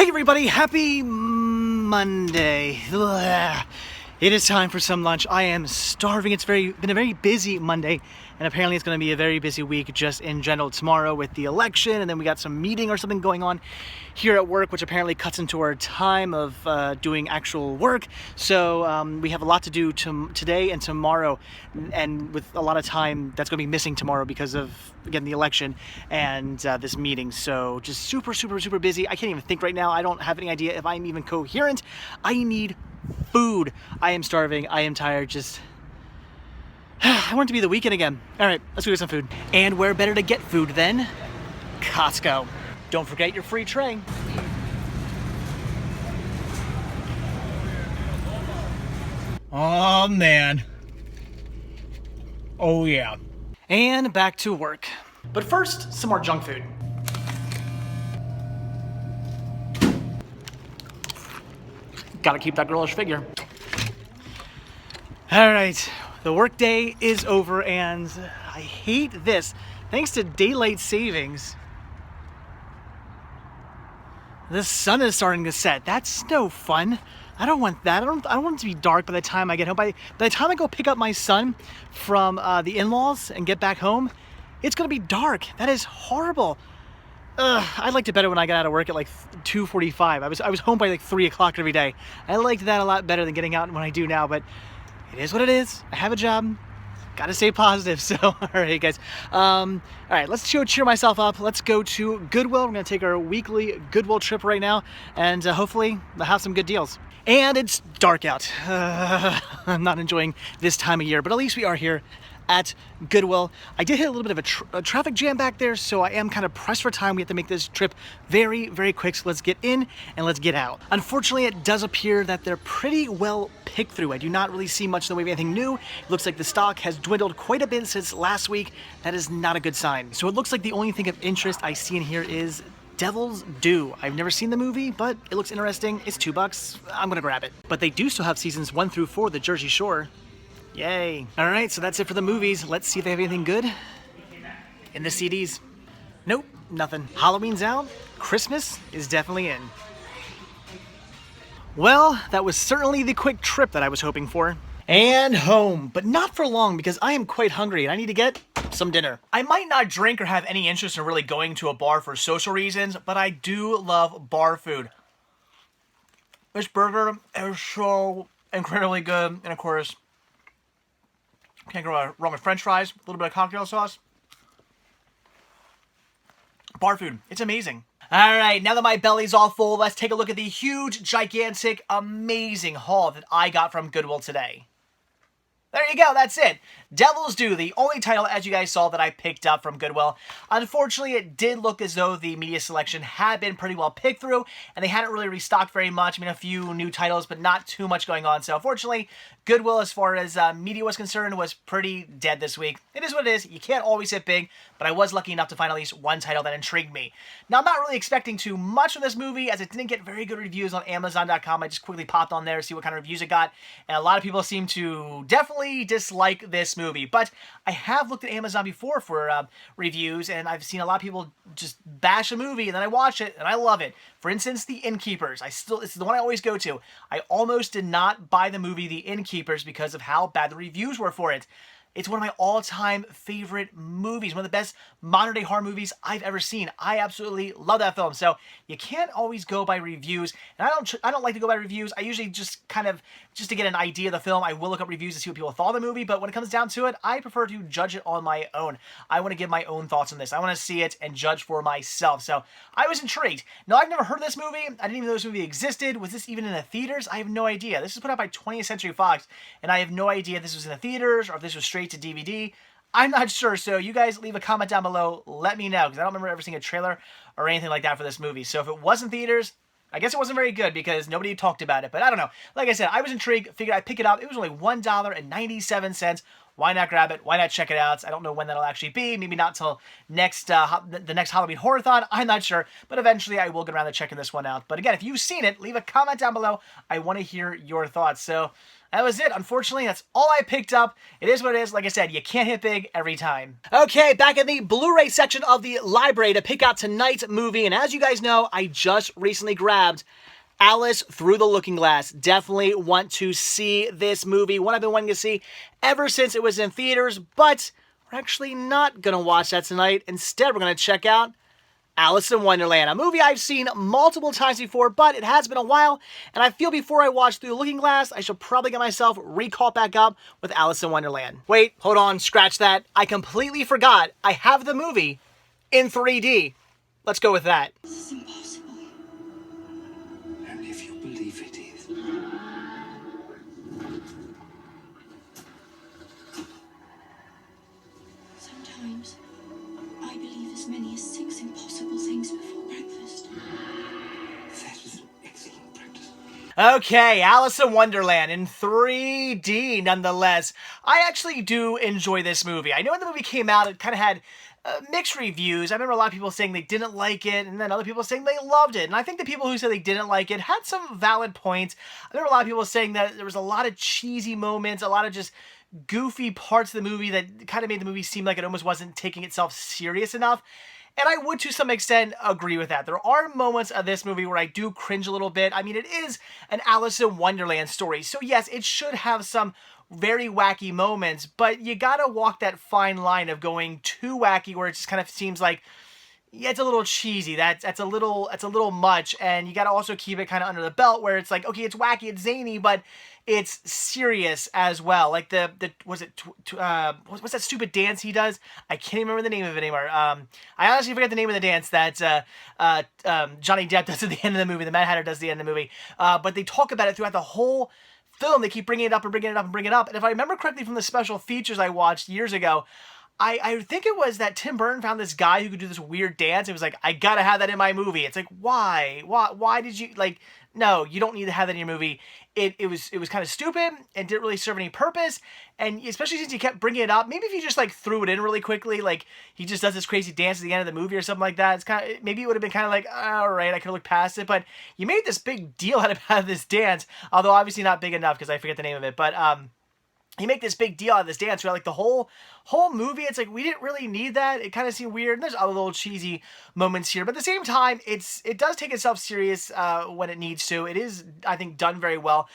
Hey everybody, happy Monday. Ugh. It is time for some lunch. I am starving. It's been a very busy Monday, and apparently it's going to be a very busy week just in general tomorrow with the election, and then we got some meeting or something going on here at work, which apparently cuts into our time of doing actual work. So we have a lot to do today and tomorrow, and with a lot of time that's going to be missing tomorrow because of, again, the election and this meeting. So just super busy. I can't even think right now. I don't have any idea if I'm even coherent. I need food. I am starving. I am tired. Just I want it to be the weekend again. All right, let's go get some food. And where better to get food than Costco? Don't forget your free tray. Oh man. Oh yeah. And back to work. But first, some more junk food. Gotta keep that girlish figure. All right, the workday is over, and I hate this. Thanks to daylight savings, the sun is starting to set. That's no fun. I don't want that. I don't want it to be dark by the time I get home. By the time I go pick up my son from the in-laws and get back home, it's gonna be dark. That is horrible. I liked it better when I got out of work at like 2:45. I was home by like 3 o'clock every day. I liked that a lot better than getting out when I do now, but it is what it is. I have a job. Gotta stay positive. So, all right, guys. All right, let's cheer myself up. Let's go to Goodwill. We're gonna take our weekly Goodwill trip right now, and hopefully they'll have some good deals. And it's dark out. I'm not enjoying this time of year, but at least we are here at Goodwill. I did hit a little bit of a traffic jam back there, so I am kind of pressed for time. We have to make this trip very quick, so let's get in and let's get out. Unfortunately, it does appear that they're pretty well picked through. I do not really see much in the way of anything new. It looks like the stock has dwindled quite a bit since last week. That is not a good sign. So it looks like the only thing of interest I see in here is Devil's Due. I've never seen the movie, but it looks interesting. It's $2. I'm gonna grab it. But they do still have seasons 1 through 4 of The Jersey Shore. Yay. All right, so that's it for the movies. Let's see if they have anything good in the CDs. Nope, nothing. Halloween's out. Christmas is definitely in. Well, that was certainly the quick trip that I was hoping for. And home, but not for long because I am quite hungry and I need to get some dinner. I might not drink or have any interest in really going to a bar for social reasons, but I do love bar food. This burger is so incredibly good, and of course, can't go wrong with French fries, a little bit of cocktail sauce. Bar food, it's amazing. All right, now that my belly's all full, let's take a look at the huge, gigantic, amazing haul that I got from Goodwill today. There you go, that's it. Devil's Due, the only title, as you guys saw, that I picked up from Goodwill. Unfortunately, it did look as though the media selection had been pretty well picked through, and they hadn't really restocked very much. I mean, a few new titles, but not too much going on. So, unfortunately, Goodwill, as far as media was concerned, was pretty dead this week. It is what it is. You can't always hit big, but I was lucky enough to find at least one title that intrigued me. Now, I'm not really expecting too much from this movie, as it didn't get very good reviews on Amazon.com. I just quickly popped on there to see what kind of reviews it got, and a lot of people seem to definitely dislike this movie. But I have looked at Amazon before for reviews, and I've seen a lot of people just bash a movie, and then I watch it, and I love it. For instance, The Innkeepers. This is the one I always go to. I almost did not buy the movie The Innkeepers because of how bad the reviews were for it. It's one of my all-time favorite movies, one of the best modern-day horror movies I've ever seen. I absolutely love that film. So you can't always go by reviews, and I don't like to go by reviews. I usually just just to get an idea of the film, I will look up reviews to see what people thought of the movie, but when it comes down to it, I prefer to judge it on my own. I want to give my own thoughts on this. I want to see it and judge for myself. So I was intrigued. Now, I've never heard of this movie. I didn't even know this movie existed. Was this even in the theaters? I have no idea. This was put out by 20th Century Fox, and I have no idea if this was in the theaters or if this was straight to DVD. I'm not sure, so you guys leave a comment down below. Let me know, because I don't remember ever seeing a trailer or anything like that for this movie. So if it was in theaters, I guess it wasn't very good because nobody talked about it. But I don't know. Like I said, I was intrigued. Figured I'd pick it up. It was only $1.97. Why not grab it? Why not check it out? I don't know when that'll actually be. Maybe not till the next Halloween Horror-thon. I'm not sure. But eventually I will get around to checking this one out. But again, if you've seen it, leave a comment down below. I want to hear your thoughts. So That was it. Unfortunately, that's all I picked up. It is what it is. Like I said, you can't hit big every time. Okay, back in the Blu-ray section of the library to pick out tonight's movie. And as you guys know, I just recently grabbed Alice Through the Looking Glass. Definitely want to see this movie. One I've been wanting to see ever since it was in theaters. But we're actually not going to watch that tonight. Instead, we're going to check out Alice in Wonderland, a movie I've seen multiple times before, but it has been a while, and I feel before I watch Through the Looking Glass, I should probably get myself recaught back up with Alice in Wonderland. Wait, hold on, scratch that. I completely forgot I have the movie in 3D. Let's go with that. This is impossible. And if you believe it is. Sometimes I believe as many as 6 impossible things before breakfast. That is an excellent practice. Okay, Alice in Wonderland in 3D nonetheless. I actually do enjoy this movie. I know when the movie came out, it kind of had mixed reviews. I remember a lot of people saying they didn't like it, and then other people saying they loved it. And I think the people who said they didn't like it had some valid points. I remember a lot of people saying that there was a lot of cheesy moments, a lot of just goofy parts of the movie that kind of made the movie seem like it almost wasn't taking itself serious enough. And I would, to some extent, agree with that. There are moments of this movie where I do cringe a little bit. I mean, it is an Alice in Wonderland story. So yes, it should have some very wacky moments, but you gotta walk that fine line of going too wacky where it just kind of seems like, yeah, it's a little cheesy. That's a little much, and you gotta also keep it kind of under the belt where it's like, okay, it's wacky, it's zany, but it's serious as well. Like what's that stupid dance he does? I can't even remember the name of it anymore. I honestly forget the name of the dance that Johnny Depp does at the end of the movie. The Mad Hatter does at the end of the movie. But they talk about it throughout the whole film. They keep bringing it up and bringing it up and bringing it up. And if I remember correctly from the special features I watched years ago, I think it was that Tim Burton found this guy who could do this weird dance. It was like, I gotta have that in my movie. It's like, why? Why did you, like, no, you don't need to have that in your movie. It was kind of stupid and didn't really serve any purpose. And especially since you kept bringing it up, maybe if you just like threw it in really quickly, like he just does this crazy dance at the end of the movie or something like that, it's kind of, maybe it would have been kind of like, all right, I could look past it. But you made this big deal out of this dance, although obviously not big enough because I forget the name of it. But you make this big deal out of this dance throughout like the whole movie. It's like, we didn't really need that. It kind of seemed weird. And there's other little cheesy moments here, but at the same time, it does take itself serious when it needs to. It is, I think, done very well.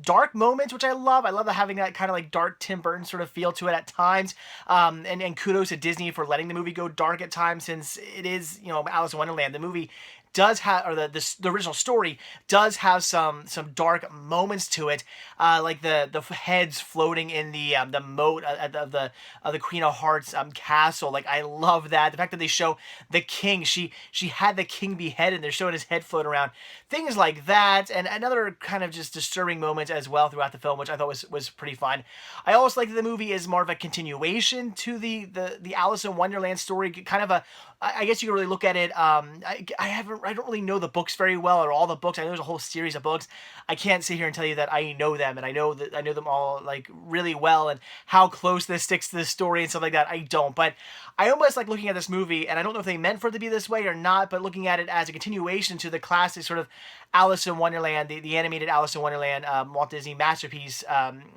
Dark moments, which I love. I love having that kind of like dark Tim Burton sort of feel to it at times. And kudos to Disney for letting the movie go dark at times, since it is, Alice in Wonderland. The movie does have, or the original story does have some dark moments to it, like the heads floating in the moat of the Queen of Hearts castle. Like, I love that. The fact that they show the king, she had the king beheaded, and they're showing his head float around. Things like that, and another kind of just disturbing moments as well throughout the film, which I thought was pretty fun. I also like that the movie is more of a continuation to the Alice in Wonderland story. Kind of I guess you can really look at it. I don't really know the books very well, or all the books. I know there's a whole series of books. I can't sit here and tell you that I know them, and I know them all like really well, and how close this sticks to the story and stuff like that. I don't, but I almost like looking at this movie, and I don't know if they meant for it to be this way or not, but looking at it as a continuation to the classic sort of Alice in Wonderland, the animated Alice in Wonderland, Walt Disney masterpiece.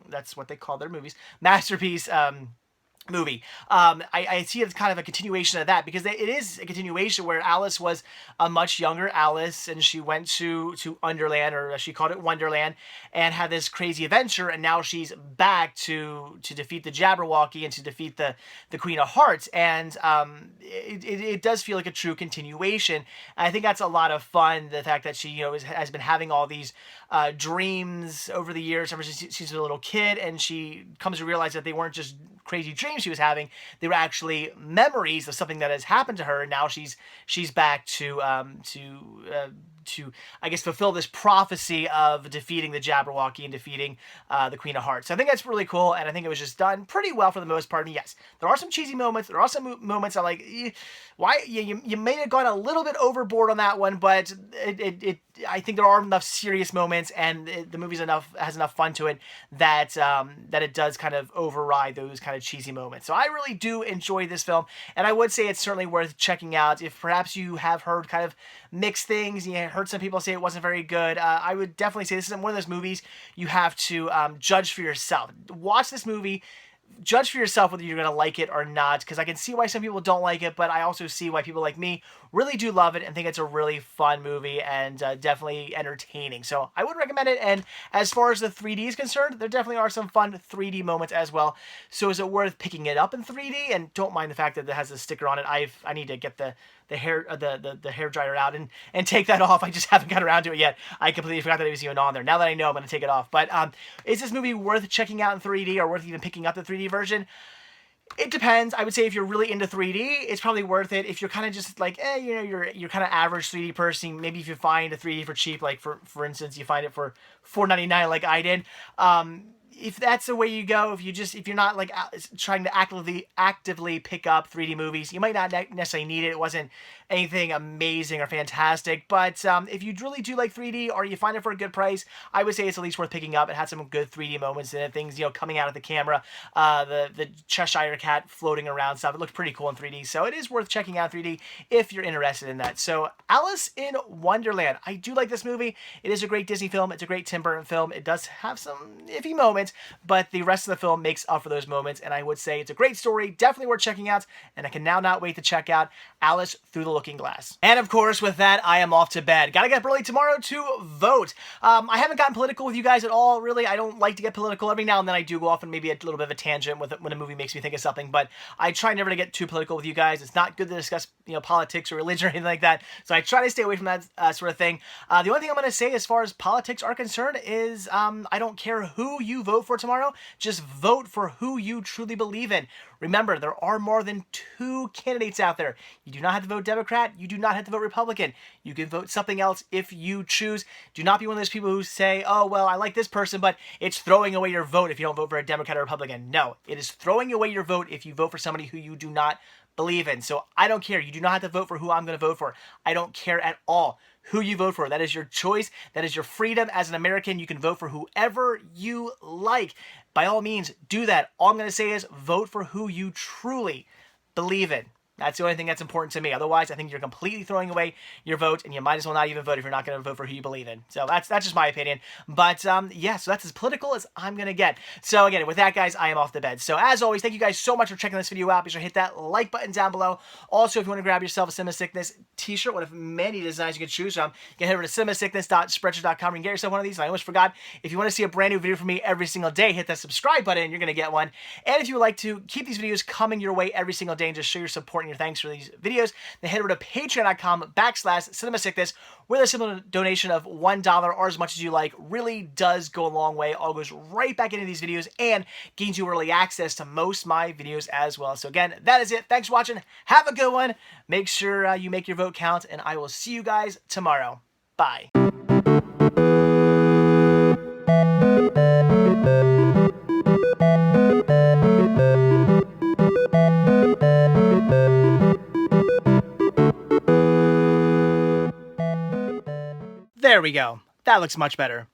That's what they call their movies, masterpiece. Movie. I see it as kind of a continuation of that, because it is a continuation where Alice was a much younger Alice, and she went to Underland, or she called it Wonderland, and had this crazy adventure, and now she's back to defeat the Jabberwocky and to defeat the Queen of Hearts, and it does feel like a true continuation. And I think that's a lot of fun, the fact that she has been having all these dreams over the years ever since she's a little kid, and she comes to realize that they weren't just crazy dreams she was having, they were actually memories of something that has happened to her, and now she's back to I guess fulfill this prophecy of defeating the Jabberwocky and defeating the Queen of Hearts. So I think that's really cool, and I think it was just done pretty well for the most part. And yes, there are some cheesy moments. There are some moments I'm like, why you may have gone a little bit overboard on that one, but I think there are enough serious moments, and the movie's has enough fun to it that it does kind of override those kind of cheesy moments. So I really do enjoy this film, and I would say it's certainly worth checking out if perhaps you have heard kind of mixed things. You heard some people say it wasn't very good. I would definitely say this isn't one of those movies you have to judge for yourself. Watch this movie. Judge for yourself whether you're going to like it or not, because I can see why some people don't like it, but I also see why people like me really do love it and think it's a really fun movie and definitely entertaining. So I would recommend it, and as far as the 3D is concerned, there definitely are some fun 3D moments as well. So is it worth picking it up in 3D? And don't mind the fact that it has a sticker on it. I need to get the hair dryer out and take that off. I just haven't got around to it yet. I completely forgot that it was even on there. Now that I know, I'm going to take it off. But is this movie worth checking out in 3D or worth even picking up the 3D version? It depends. I would say if you're really into 3D, it's probably worth it. If you're kind of just like, you're kind of average 3D person, maybe if you find a 3D for cheap, like for instance, you find it for $4.99 like I did, if that's the way you go, if you're not like trying to actively pick up 3D movies, you might not necessarily need it. It wasn't anything amazing or fantastic, but if you really do like 3D or you find it for a good price, I would say it's at least worth picking up. It had some good 3D moments in it, things coming out of the camera, the Cheshire Cat floating around stuff. It looked pretty cool in 3D, so it is worth checking out 3D if you're interested in that. So Alice in Wonderland, I do like this movie. It is a great Disney film. It's a great Tim Burton film. It does have some iffy moments, but the rest of the film makes up for those moments, and I would say it's a great story, definitely worth checking out, and I can now not wait to check out Alice Through the Looking Glass. And of course, with that, I am off to bed. Gotta get up early tomorrow to vote. I haven't gotten political with you guys at all, really. I don't like to get political. Every now and then I do go off on maybe a little bit of a tangent when a movie makes me think of something, but I try never to get too political with you guys. It's not good to discuss, politics or religion or anything like that, so I try to stay away from that sort of thing. The only thing I'm going to say as far as politics are concerned is I don't care who you vote for tomorrow, just vote for who you truly believe in. Remember, there are more than 2 candidates out there. You do not have to vote Democrat. You do not have to vote Republican. You can vote something else if you choose. Do not be one of those people who say, oh, well, I like this person, but it's throwing away your vote if you don't vote for a Democrat or Republican. No, it is throwing away your vote if you vote for somebody who you do not believe in. So I don't care. You do not have to vote for who I'm going to vote for. I don't care at all who you vote for. That is your choice. That is your freedom as an American. You can vote for whoever you like. By all means, do that. All I'm going to say is vote for who you truly believe in. That's the only thing that's important to me. Otherwise, I think you're completely throwing away your vote, and you might as well not even vote if you're not going to vote for who you believe in. So that's just my opinion. But yeah, so that's as political as I'm going to get. So again, with that, guys, I am off the bed. So as always, thank you guys so much for checking this video out. Be sure to hit that like button down below. Also, if you want to grab yourself a Cinema Sickness t-shirt, one of many designs you can choose from, you can head over to cinemasickness.spreadshirt.com and get yourself one of these. And I almost forgot, if you want to see a brand new video from me every single day, hit that subscribe button and you're going to get one. And if you would like to keep these videos coming your way every single day and just show your support and your thanks for these videos, then head over to patreon.com/cinemasickness, where a simple donation of $1 or as much as you like really does go a long way. All goes right back into these videos and gains you early access to most of my videos as well. So again, that is it. Thanks for watching. Have a good one. Make sure you make your vote count, and I will see you guys tomorrow. Bye. There we go. That looks much better.